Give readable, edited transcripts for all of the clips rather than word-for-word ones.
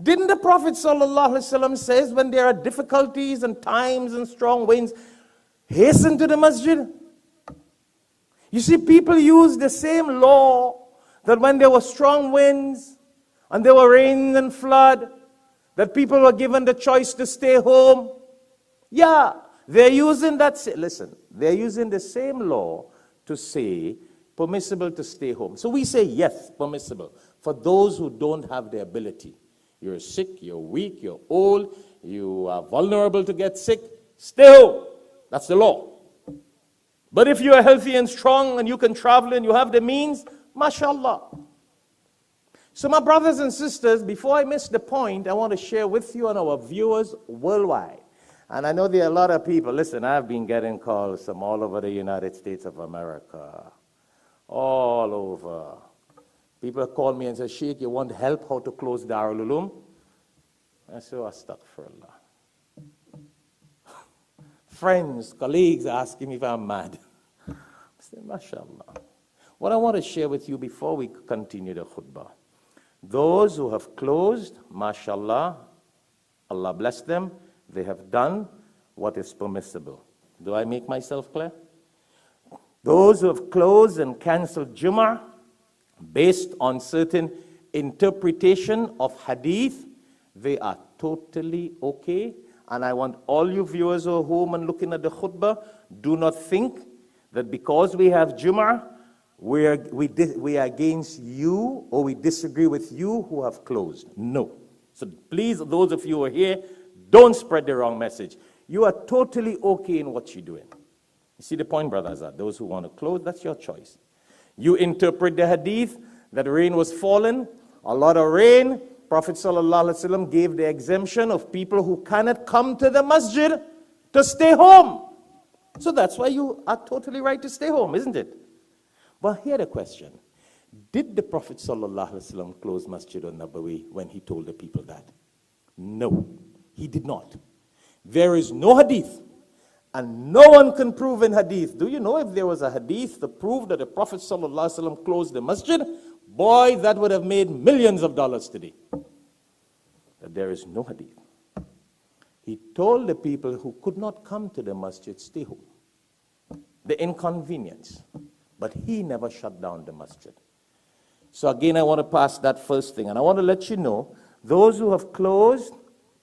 Didn't the Prophet ﷺ says when there are difficulties and times and strong winds, hasten to the masjid? You see, people use the same law that when there were strong winds and there were rain and flood, that people were given the choice to stay home. Yeah, they're using that. Listen, they're using the same law to say permissible to stay home. So we say yes, permissible for those who don't have the ability. You're sick, you're weak, you're old, you are vulnerable to get sick, stay home. That's the law. But if you are healthy and strong and you can travel and you have the means, mashallah. So my brothers and sisters, before I miss the point, I want to share with you and our viewers worldwide. And I know there are a lot of people. Listen, I've been getting calls from all over the United States of America. All over. People call me and say, Sheikh, you want help how to close Darul Uloom? I say, astaghfirullah. Friends, colleagues are asking me if I'm mad. I say, mashallah. What I want to share with you before we continue the khutbah. Those who have closed, mashallah, Allah bless them, they have done what is permissible. Do I make myself clear? Those who have closed and canceled Juma based on certain interpretation of hadith, they are totally okay. And I want all you viewers who are home and looking at the khutbah, do not think that because we have Juma, we are against you or we disagree with you who have closed. No. So please, those of you who are here, don't spread the wrong message. You are totally okay in what you're doing. You see the point, brothers? Those who want to close, that's your choice. You interpret the hadith that rain was falling, a lot of rain. Prophet ﷺ gave the exemption of people who cannot come to the masjid to stay home. So that's why you are totally right to stay home, isn't it? But here the question. Did the Prophet ﷺ close Masjid al-Nabawi when he told the people that? No, he did not. There is no hadith, and no one can prove in hadith. Do you know if there was a hadith to prove that the Prophet ﷺ closed the masjid? Boy, that would have made millions of dollars today. But there is no hadith. He told the people who could not come to the masjid, stay home. The inconvenience. But he never shut down the masjid. So again, I want to pass that first thing. And I want to let you know, those who have closed,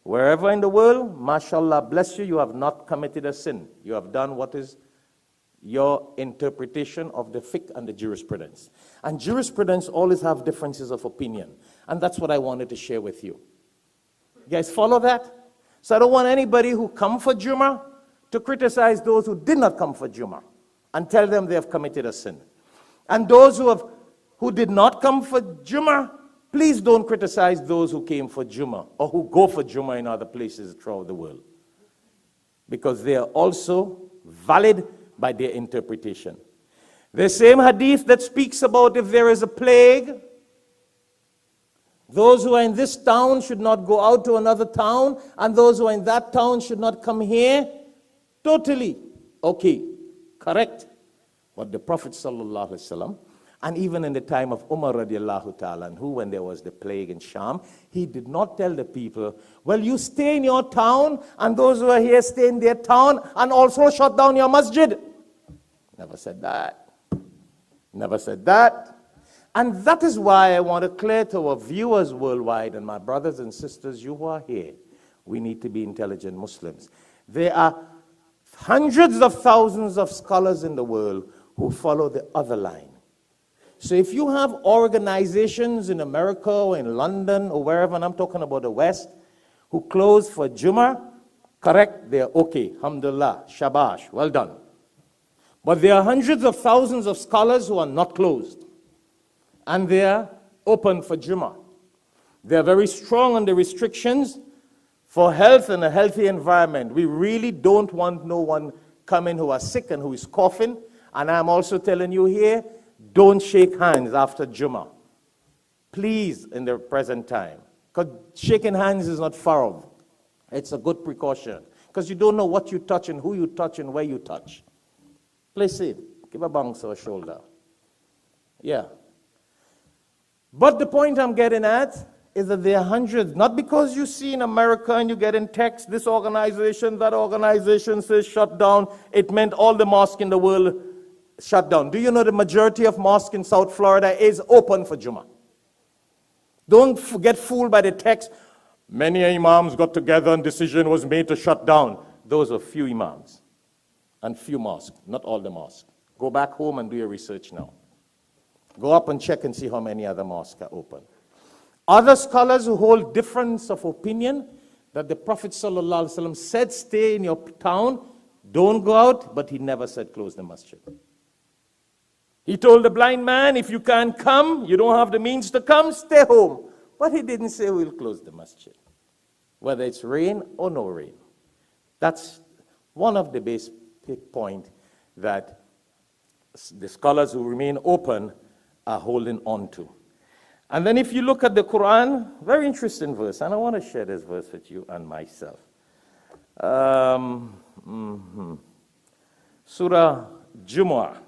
wherever in the world, mashallah, bless you, you have not committed a sin. You have done what is your interpretation of the fiqh and the jurisprudence. And jurisprudence always have differences of opinion. And that's what I wanted to share with you. You guys follow that? So I don't want anybody who come for Juma to criticize those who did not come for Juma and tell them they have committed a sin. And those who did not come for Juma, please don't criticize those who came for Juma or who go for Juma in other places throughout the world. Because they are also valid by their interpretation. The same hadith that speaks about if there is a plague, those who are in this town should not go out to another town, and those who are in that town should not come here. Totally okay, correct. But the Prophet ﷺ, and even in the time of Umar radiallahu ta'ala, who when there was the plague in Sham, he did not tell the people, well, you stay in your town, and those who are here stay in their town, and also shut down your masjid. Never said that. Never said that. And that is why I want to clear to our viewers worldwide, and my brothers and sisters, you who are here, we need to be intelligent Muslims. There are hundreds of thousands of scholars in the world who follow the other line. So if you have organizations in America or in London or wherever, and I'm talking about the West, who close for Juma, correct, they're okay, alhamdulillah, shabash, well done. But there are hundreds of thousands of scholars who are not closed. And they are open for Juma. They are very strong on the restrictions for health and a healthy environment. We really don't want no one coming who are sick and who is coughing. And I'm also telling you here, don't shake hands after Juma. Please, in the present time. Because shaking hands is not farov. It's a good precaution. Because you don't know what you touch and who you touch and where you touch. Play safe. Give a bounce or a shoulder. Yeah. But the point I'm getting at is that there are hundreds, not because you see in America and you get in text, this organization, that organization says shut down, it meant all the mosques in the world shut down. Do you know the majority of mosques in South Florida is open for Juma? Don't get fooled by the text. Many imams got together and decision was made to shut down. Those are few imams and few mosques, not all the mosques. Go back home and do your research now. Go up and check and see how many other mosques are open. Other scholars who hold difference of opinion that the Prophet ﷺ said stay in your town, don't go out, but he never said close the masjid. He told the blind man, if you can't come, you don't have the means to come, stay home. But he didn't say we'll close the masjid, whether it's rain or no rain. That's one of the basic points that the scholars who remain open are holding on to. And then if you look at the Quran, very interesting verse, and I want to share this verse with you and myself. Surah Jumuah.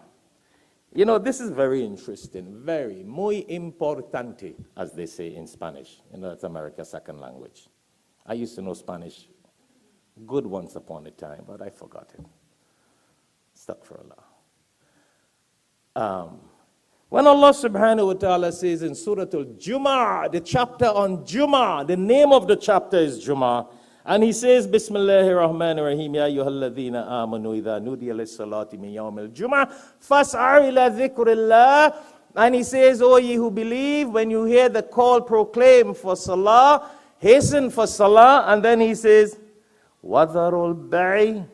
You know, this is very interesting, very, muy importante, as they say in Spanish. You know, that's America's second language. I used to know Spanish good once upon a time, but I forgot it. Astaghfirullah. When Allah subhanahu wa ta'ala says in Surah Al-Jumu'ah, the chapter on Jumu'ah, the name of the chapter is Jumu'ah, and he says, Bismillahir Rahmanir Rahim, Ya ayyuhalladhina amanu idha nudiya lis-salati min yawmil Jumu'ah, fas'au ila dhikrillah. And he says, O ye who believe, when you hear the call proclaimed for salah, hasten for salah. And then he says, وَذَرُوا الْبَعِي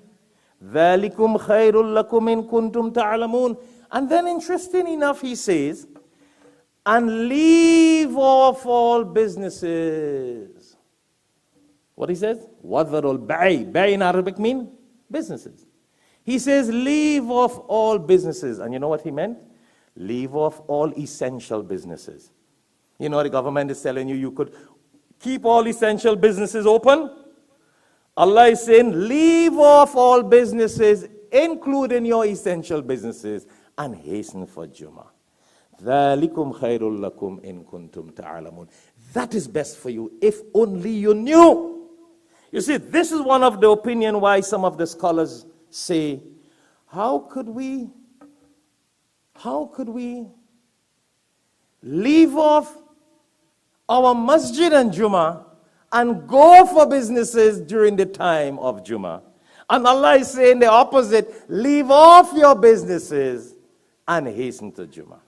ذَلِكُمْ خَيْرٌ لَكُمْ إِن كُنتُمْ تَعْلَمُونَ. And then interesting enough, he says, and leave off all businesses. What he says? وَذَرُوا الْبَعِي. Bay in Arabic mean businesses. He says, leave off all businesses. And you know what he meant? Leave off all essential businesses. You know, the government is telling you, you could keep all essential businesses open. Allah is saying, leave off all businesses, including your essential businesses, and hasten for Juma. ذَلِكُمْ خَيْرٌ لَكُمْ إِن كُنْتُمْ تَعْلَمُونَ. That is best for you, if only you knew. You see, this is one of the opinion why some of the scholars say, how could we leave off our masjid and Juma and go for businesses during the time of Juma? And Allah is saying the opposite, leave off your businesses and hasten to Juma.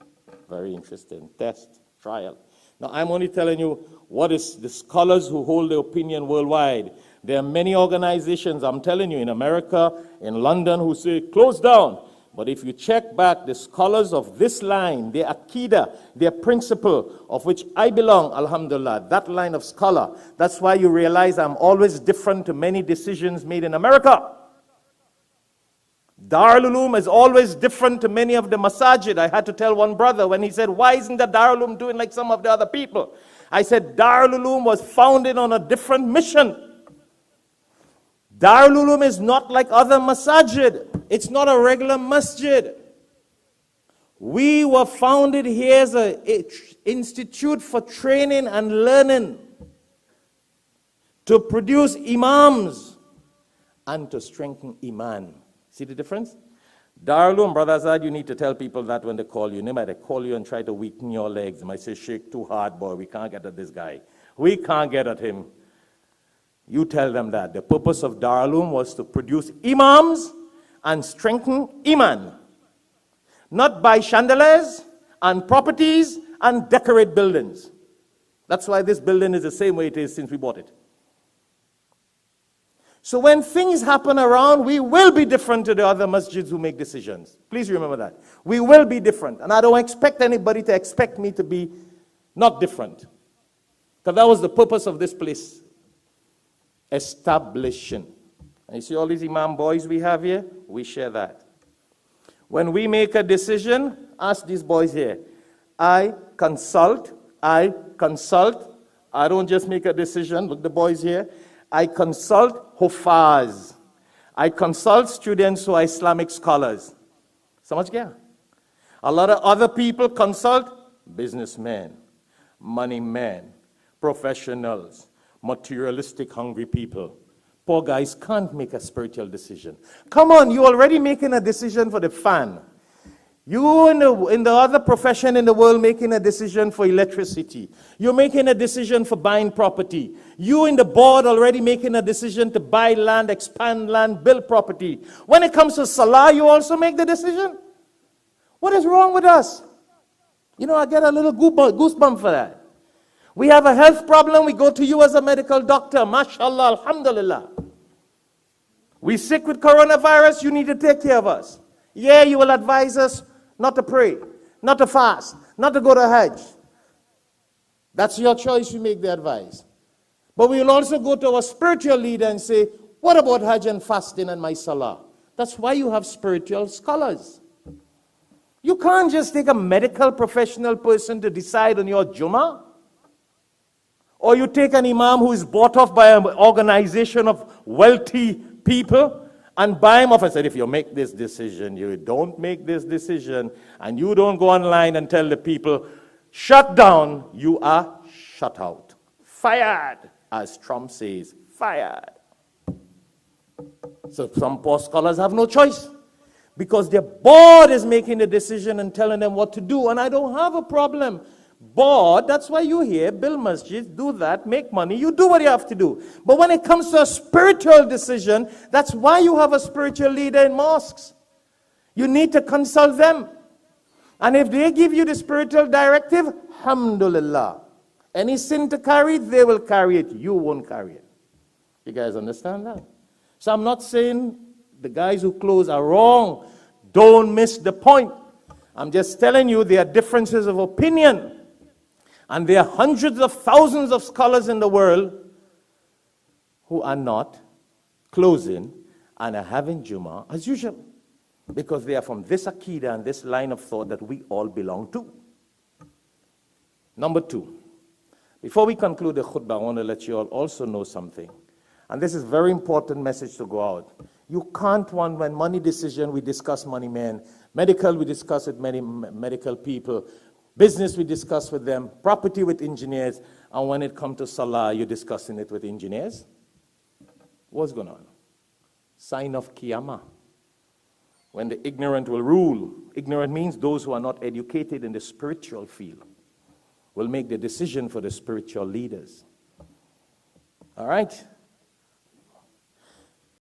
Very interesting test, trial. Now I'm only telling you what is the scholars who hold the opinion worldwide. There are many organizations, I'm telling you, in America, in London, who say close down. But if you check back the scholars of this line, their Aqidah, their principle, of which I belong, alhamdulillah, that line of scholar, that's why you realize I'm always different to many decisions made in America. Darul Uloom is always different to many of the masajid. I had to tell one brother when he said, why isn't the Darul Uloom doing like some of the other people? I said, Darul Uloom was founded on a different mission. Darul Uloom is not like other masajid. It's not a regular masjid. We were founded here as an institute for training and learning, to produce imams and to strengthen iman. See the difference? Darul Uloom, Brother Azad, you need to tell people that when they call you. They might call you and try to weaken your legs. They might say, Sheikh, too hard, boy. We can't get at this guy. We can't get at him. You tell them that. The purpose of Darul Uloom was to produce imams and strengthen iman. Not buy chandeliers and properties and decorate buildings. That's why this building is the same way it is since we bought it. So when things happen around, we will be different to the other masjids who make decisions. Please remember that. We will be different. And I don't expect anybody to expect me to be not different. Because that was the purpose of this place. Establishing. And you see all these imam boys we have here? We share that. When we make a decision, ask these boys here. I consult. I don't just make a decision. Look, the boys here. I consult Hufaz. I consult students who are Islamic scholars. Samajh gaya? A lot of other people consult businessmen, money men, professionals, materialistic, hungry people. Poor guys can't make a spiritual decision. Come on, you're already making a decision for the fan. You in the other profession in the world making a decision for electricity. You're making a decision for buying property. You in the board already making a decision to buy land, expand land, build property. When it comes to Salah, you also make the decision. What is wrong with us? You know, I get a little goosebump for that. We have a health problem, we go to you as a medical doctor. MashaAllah, alhamdulillah. We sick with coronavirus, you need to take care of us. Yeah, you will advise us not to pray, not to fast, not to go to Hajj. That's your choice, you make the advice. But we will also go to our spiritual leader and say, what about Hajj and fasting and my Salah? That's why you have spiritual scholars. You can't just take a medical professional person to decide on your Juma. Or you take an imam who is bought off by an organization of wealthy people and buy him off and said, if you make this decision, you don't make this decision, and you don't go online and tell the people, shut down, you are shut out. Fired, as Trump says, fired. So some poor scholars have no choice because their board is making the decision and telling them what to do, and I don't have a problem. Board, that's why you're here, build masjids, do that, make money, you do what you have to do. But when it comes to a spiritual decision, that's why you have a spiritual leader in mosques. You need to consult them. And if they give you the spiritual directive, alhamdulillah. Any sin to carry, they will carry it. You won't carry it. You guys understand that? So I'm not saying the guys who close are wrong. Don't miss the point. I'm just telling you there are differences of opinion. And there are hundreds of thousands of scholars in the world who are not closing and are having Juma as usual. Because they are from this Aqidah and this line of thought that we all belong to. Number two, before we conclude the khutbah, I want to let you all also know something. And this is a very important message to go out. You can't when money decision, we discuss money men. Medical, we discuss with many medical people. Business, we discuss with them. Property with engineers. And when it comes to Salah, you're discussing it with engineers. What's going on? Sign of Qiyamah. When the ignorant will rule. Ignorant means those who are not educated in the spiritual field will make the decision for the spiritual leaders. All right?